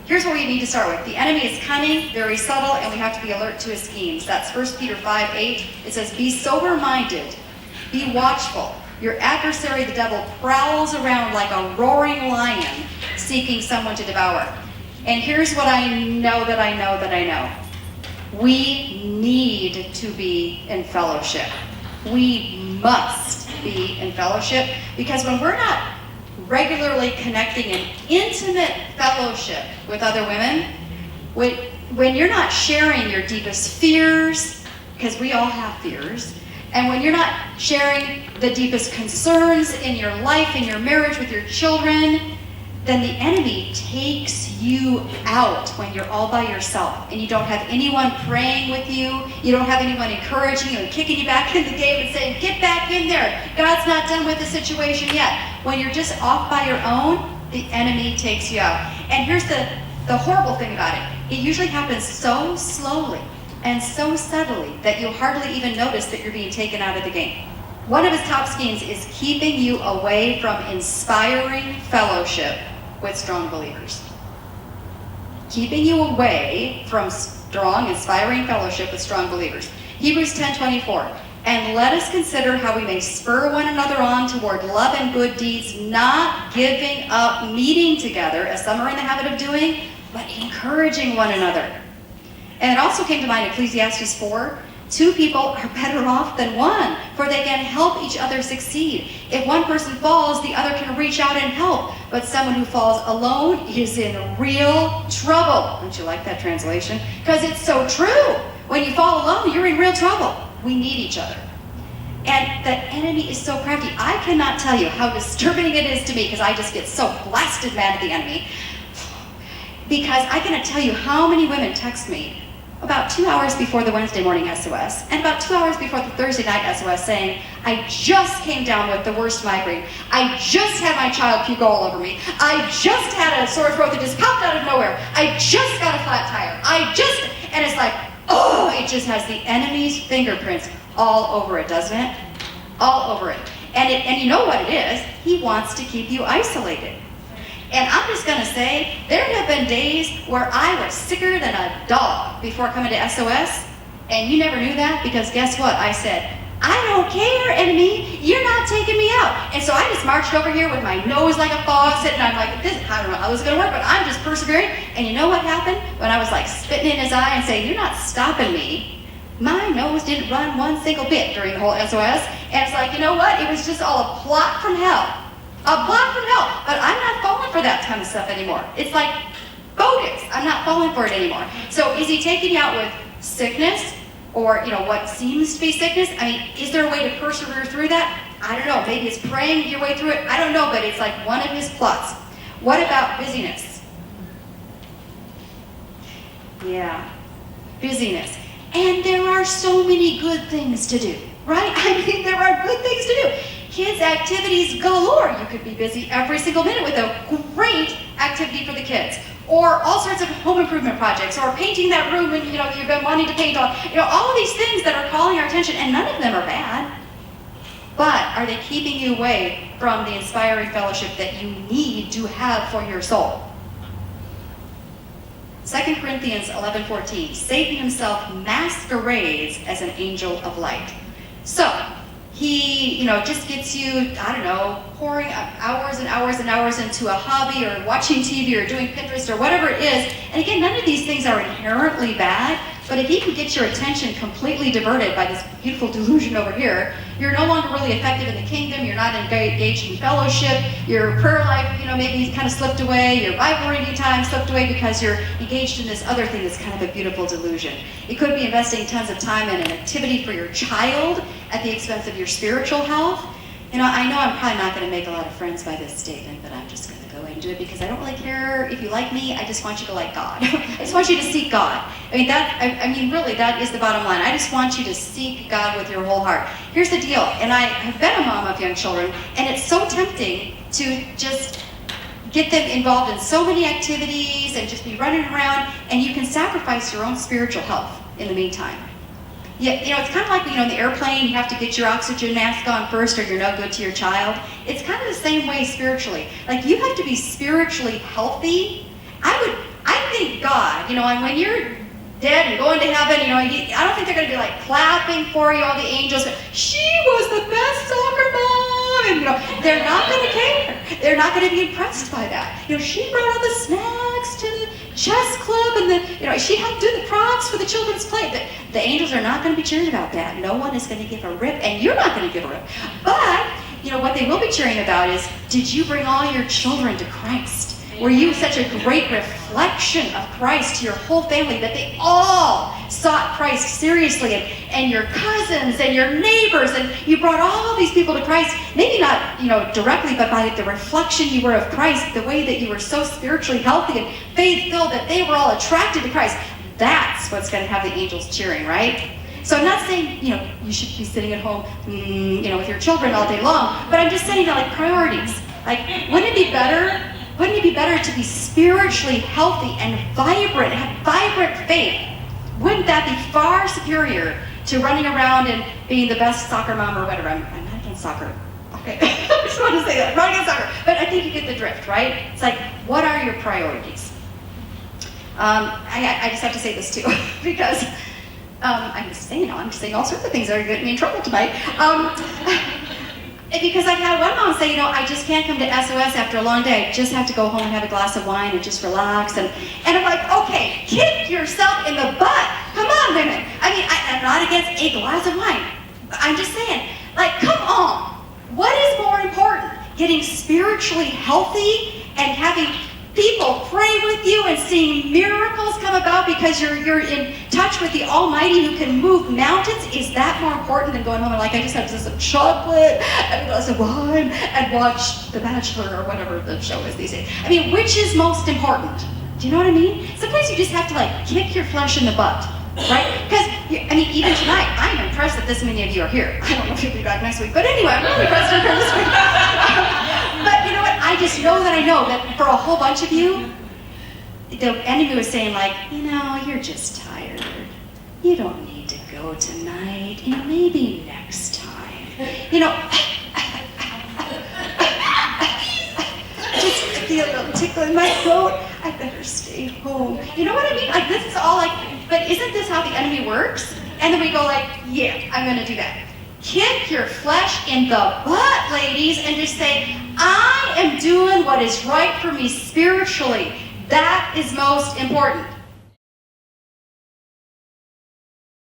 Here's what we need to start with. The enemy is cunning, very subtle, and we have to be alert to his schemes. That's 1 Peter 5:8. It says, be sober-minded, be watchful. Your adversary, the devil, prowls around like a roaring lion, seeking someone to devour. And here's what I know that I know that I know. We need to be in fellowship. We must be in fellowship, because when we're not regularly connecting in intimate fellowship with other women, when you're not sharing your deepest fears, because we all have fears, and when you're not sharing the deepest concerns in your life, in your marriage, with your children, then the enemy takes you out when you're all by yourself and you don't have anyone praying with you, you don't have anyone encouraging you and kicking you back in the game and saying, get back in there, God's not done with the situation yet. When you're just off by your own, the enemy takes you out. And here's the horrible thing about it. It usually happens so slowly and so subtly that you'll hardly even notice that you're being taken out of the game. One of his top schemes is keeping you away from inspiring fellowship with strong believers. Keeping you away from strong, inspiring fellowship with strong believers. Hebrews 10:24. And let us consider how we may spur one another on toward love and good deeds, not giving up meeting together, as some are in the habit of doing, but encouraging one another. And it also came to mind Ecclesiastes 4. 2 people are better off than one, for they can help each other succeed. If one person falls, the other can reach out and help. But someone who falls alone is in real trouble. Don't you like that translation? Because it's so true. When you fall alone, you're in real trouble. We need each other. And the enemy is so crafty. I cannot tell you how disturbing it is to me, because I just get so blasted mad at the enemy. Because I cannot tell you how many women text me about 2 hours before the Wednesday morning SOS, and about 2 hours before the Thursday night SOS, saying, I just came down with the worst migraine. I just had my child puke all over me. I just had a sore throat that just popped out of nowhere. I just got a flat tire. And it's like, oh, it just has the enemy's fingerprints all over it, doesn't it? All over it. And you know what it is? He wants to keep you isolated. And I'm just going to say, there have been days where I was sicker than a dog before coming to SOS, and you never knew that, because guess what? I said, I don't care, enemy, you're not taking me out. And so I just marched over here with my nose like a faucet, and I'm like, I don't know how this is going to work, but I'm just persevering. And you know what happened? When I was like spitting in his eye and saying, you're not stopping me, my nose didn't run one single bit during the whole SOS. And it's like, you know what? It was just all a plot from hell. A plot from hell. But I'm not falling for that kind of stuff anymore. It's like bogus. I'm not falling for it anymore. So is he taking you out with sickness, or what seems to be sickness? I mean, is there a way to persevere through that? I don't know. Maybe it's praying your way through it. I don't know, but it's like one of his plots. What about busyness? Yeah, busyness. And there are so many good things to do, right? I mean, there are good things to do. Kids' activities galore. You could be busy every single minute with a great activity for the kids. Or all sorts of home improvement projects, or painting that room and you've been wanting to paint on. All of these things that are calling our attention, and none of them are bad. But are they keeping you away from the inspiring fellowship that you need to have for your soul? 2 Corinthians 11:14, Satan himself masquerades as an angel of light. So, he, just gets you, pouring hours and hours and hours into a hobby, or watching TV, or doing Pinterest, or whatever it is. And again, none of these things are inherently bad, but if he can get your attention completely diverted by this beautiful delusion over here, you're no longer really effective in the kingdom, you're not engaged in fellowship, your prayer life, maybe kind of slipped away, your Bible reading time slipped away because you're engaged in this other thing that's kind of a beautiful delusion. It could be investing tons of time in an activity for your child at the expense of your spiritual health. I know I'm probably not going to make a lot of friends by this statement, but I'm just going to go ahead and do it, because I don't really care if you like me. I just want you to like God. I just want you to seek God. Really, that is the bottom line. I just want you to seek God with your whole heart. Here's the deal, and I have been a mom of young children, and it's so tempting to just get them involved in so many activities and just be running around, and you can sacrifice your own spiritual health in the meantime. Yeah, it's kind of like, in the airplane, you have to get your oxygen mask on first, or you're no good to your child. It's kind of the same way spiritually. Like, you have to be spiritually healthy. I think God, and when you're dead and going to heaven, I don't think they're going to be like clapping for you, all the angels. She was the best soccer mom. And, they're not going to care. They're not going to be impressed by that. She brought all the snacks to the chess club, and she helped do the props for the children's play. The angels are not going to be cheering about that. No one is going to give a rip, and you're not going to give a rip. But, what they will be cheering about is, did you bring all your children to Christ? Were you such a great reflection of Christ to your whole family that they all sought Christ seriously, and your cousins and your neighbors, and you brought all these people to Christ, maybe not, directly, but by the reflection you were of Christ, the way that you were so spiritually healthy and faith-filled that they were all attracted to Christ. That's what's going to have the angels cheering, right? So I'm not saying, you should be sitting at home, with your children all day long, but I'm just saying that, priorities. Wouldn't it be better to be spiritually healthy and vibrant, have vibrant faith? Wouldn't that be far superior to running around and being the best soccer mom or whatever? I'm not against soccer. Okay, I just want to say that. I'm not against soccer. But I think you get the drift, right? It's what are your priorities? I just have to say this too, because I'm just saying all sorts of things that are getting me in trouble tonight. Because I've had one mom say, I just can't come to SOS after a long day. I just have to go home and have a glass of wine and just relax. And I'm like, okay, kick yourself in the butt. Come on, women. I'm not against a glass of wine. I'm just saying, come on. What is more important? Getting spiritually healthy and having people pray with you and seeing miracles come about because you're in touch with the Almighty who can move mountains? Is that more important than going home and I just have some chocolate and a glass of wine and watch The Bachelor or whatever the show is these days? Which is most important? Do you know what I mean? Sometimes you just have to kick your flesh in the butt, right? Because, even tonight, I'm impressed that this many of you are here. I don't know if you'll be back next week, but anyway, I'm really impressed you're here this week. But you know what? I just know that for a whole bunch of you, the enemy was saying you're just tired. You don't need to go tonight. Maybe next time. Just feel a little tickle in my throat. I better stay home. You know what I mean? This is all but isn't this how the enemy works? And then we go yeah, I'm going to do that. Kick your flesh in the butt, ladies, and just say, I am doing what is right for me spiritually. That is most important.